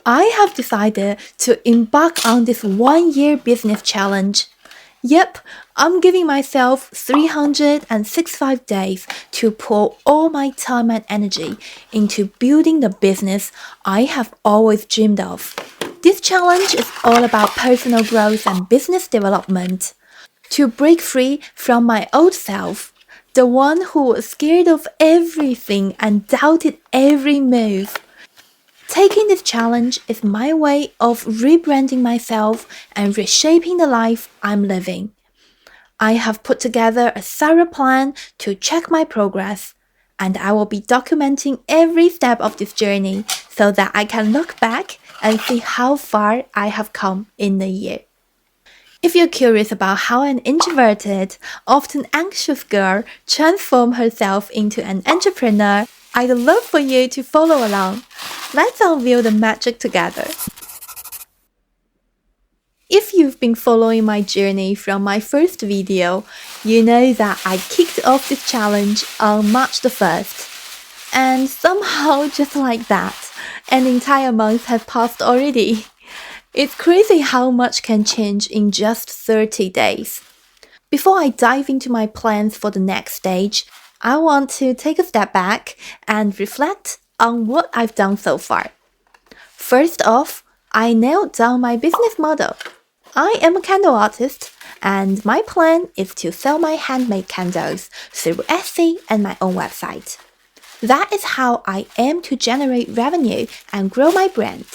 I have decided to embark on this 1-year business challenge. Yep, I'm giving myself 365 days to pour all my time and energy into building the business I have always dreamed of. This challenge is all about personal growth and business development. To break free from my old self, the one who was scared of everything and doubted every move. Taking this challenge is my way of rebranding myself and reshaping the life I'm living. I have put together a thorough plan to check my progress, and I will be documenting every step of this journey so that I can look back and see how far I have come in a year. If you're curious about how an introverted, often anxious girl transforms herself into an entrepreneur, I'd love for you to follow along. Let's unveil the magic together. If you've been following my journey from my first video, you know that I kicked off this challenge on March the 1st. And somehow, just like that, an entire month has passed already. It's crazy how much can change in just 30 days. Before I dive into my plans for the next stage, I want to take a step back and reflect on what I've done so far. First off, I nailed down my business model. I am a candle artist, and my plan is to sell my handmade candles through Etsy and my own website. That is how I aim to generate revenue and grow my brand.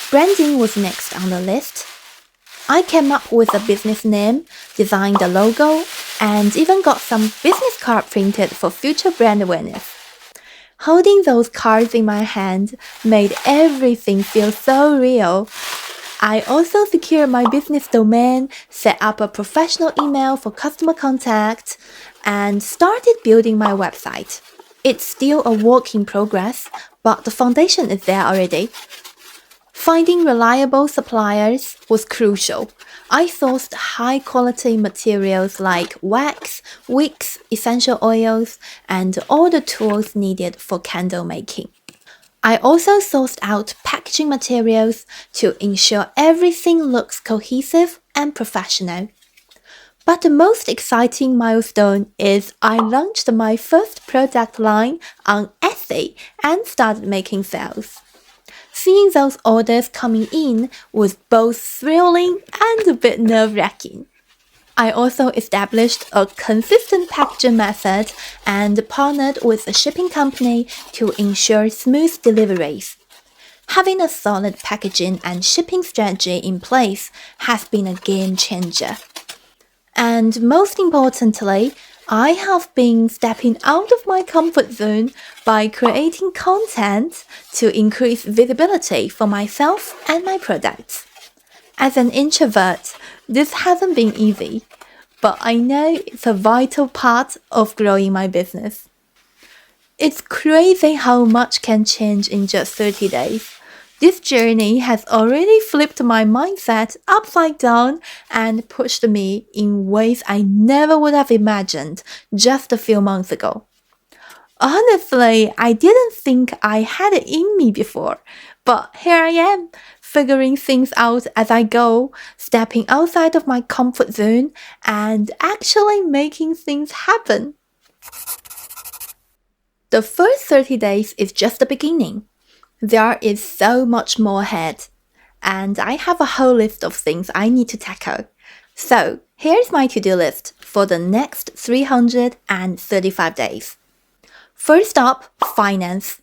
Branding was next on the list. I came up with a business name, designed the logo, and even got some business cards printed for future brand awareness. Holding those cards in my hand made everything feel so real. I also secured my business domain, set up a professional email for customer contact, and started building my website. It's still a work in progress, but the foundation is there already. Finding reliable suppliers was crucial. I sourced high-quality materials like wax, wicks, essential oils, and all the tools needed for candle making. I also sourced out packaging materials to ensure everything looks cohesive and professional. But the most exciting milestone is I launched my first product line on Etsy and started making sales. Seeing those orders coming in was both thrilling and a bit nerve-wracking. I also established a consistent packaging method and partnered with a shipping company to ensure smooth deliveries. Having a solid packaging and shipping strategy in place has been a game changer. And most importantly, I have been stepping out of my comfort zone by creating content to increase visibility for myself and my products. As an introvert, this hasn't been easy, but I know it's a vital part of growing my business. It's crazy how much can change in just 30 days. This journey has already flipped my mindset upside down and pushed me in ways I never would have imagined just a few months ago. Honestly, I didn't think I had it in me before, but here I am, figuring things out as I go, stepping outside of my comfort zone, and actually making things happen. The first 30 days is just the beginning. There is so much more ahead, and I have a whole list of things I need to tackle. So, here's my to-do list for the next 335 days. First up, finance.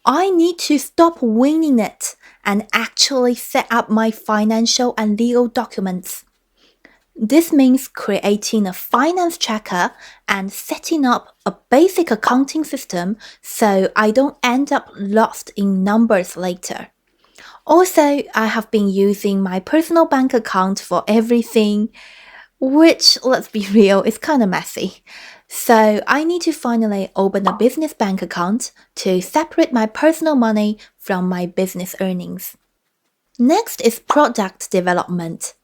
I need to stop winging it and actually set up my financial and legal documents. This means creating a finance tracker and setting up a basic accounting system so I don't end up lost in numbers later. Also, I have been using my personal bank account for everything, which, let's be real, is kind of messy. So I need to finally open a business bank account to separate my personal money from my business earnings. Next is product development.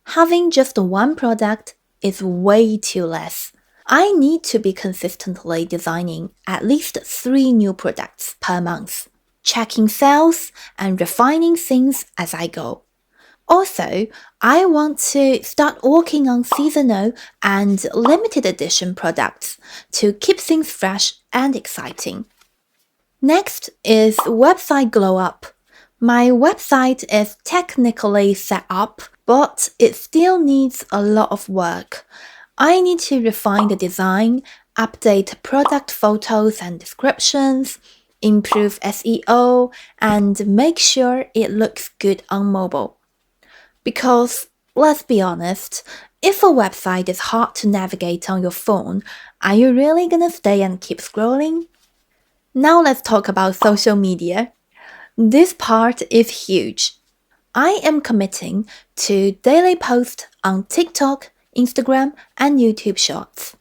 Having just one product is way too less. I need to be consistently designing at least 3 new products per month. checking sales, and refining things as I go. Also, I want to start working on seasonal and limited edition products to keep things fresh and exciting. Next is website glow up. My website is technically set up, but it still needs a lot of work. I need to refine the design, update product photos and descriptions, improve SEO, and make sure it looks good on mobile. Because, let's be honest, if a website is hard to navigate on your phone, are you really gonna stay and keep scrolling? Now let's talk about social media. This part is huge. I am committing to daily posts on TikTok, Instagram, and YouTube Shorts,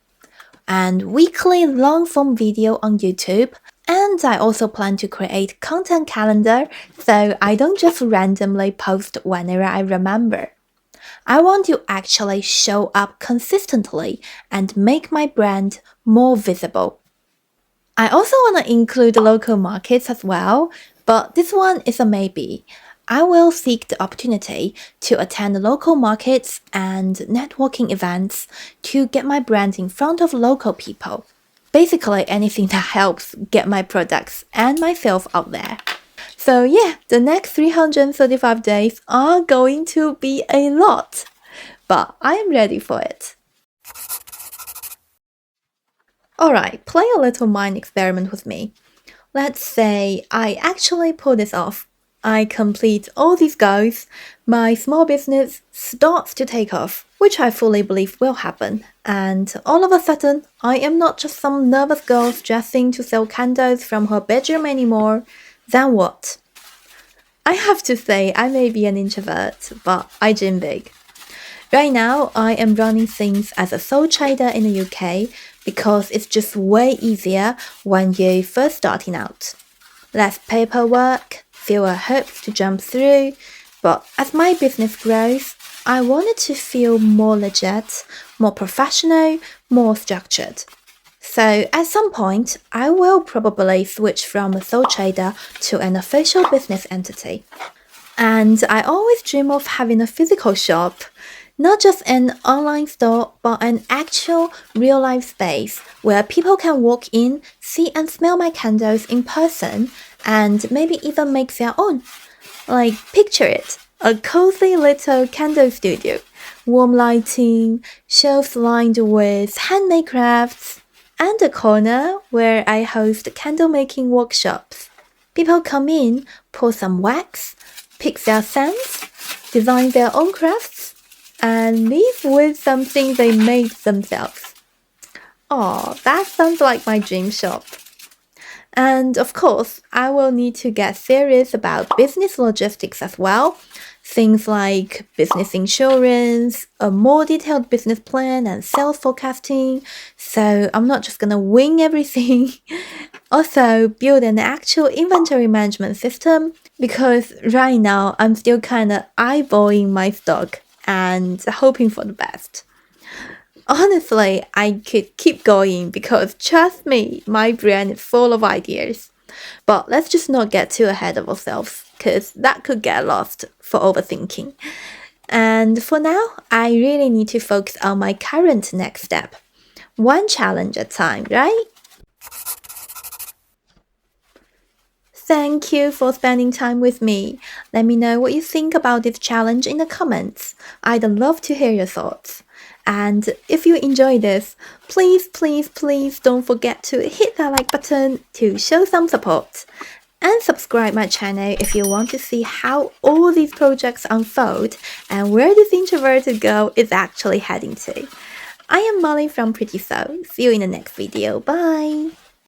and weekly long-form video on YouTube. And I also plan to create content calendar so I don't just randomly post whenever I remember. I want to actually show up consistently and make my brand more visible. I also want to include local markets as well, but this one is a maybe. I will seek the opportunity to attend local markets and networking events to get my brand in front of local people. Basically anything that helps get my products and myself out there. So yeah, the next 335 days are going to be a lot, but I am ready for it. Alright, play a little mind experiment with me. Let's say I actually pull this off. I complete all these goals, my small business starts to take off, which I fully believe will happen. And all of a sudden, I am not just some nervous girl dressing to sell candles from her bedroom anymore. Then what? I have to say I may be an introvert, but I dream big. Right now, I am running things as a sole trader in the UK because it's just way easier when you're first starting out. Less paperwork, fewer hoops to jump through, but as my business grows, I want it to feel more legit, more professional, more structured. So at some point, I will probably switch from a sole trader to an official business entity. And I always dream of having a physical shop, not just an online store, but an actual real-life space where people can walk in, see and smell my candles in person, and maybe even make their own. Like, picture it, a cozy little candle studio, warm lighting, shelves lined with handmade crafts, and a corner where I host candle making workshops. People come in, pour some wax, pick their scents, design their own crafts, and leave with something they made themselves. Oh, that sounds like my dream shop. And of course, I will need to get serious about business logistics as well. Things like business insurance, a more detailed business plan, and sales forecasting. So I'm not just gonna wing everything. Also, build an actual inventory management system because right now I'm still kinda eyeballing my stock and hoping for the best. Honestly, I could keep going because trust me, my brain is full of ideas. But let's just not get too ahead of ourselves because that could get lost for overthinking. And for now, I really need to focus on my current next step. One challenge at a time, right? Thank you for spending time with me. Let me know what you think about this challenge in the comments. I'd love to hear your thoughts. And if you enjoy this, please don't forget to hit that like button to show some support. And subscribe my channel if you want to see how all these projects unfold and where this introverted girl is actually heading to. I am Molly from PrettySoul. See you in the next video. Bye!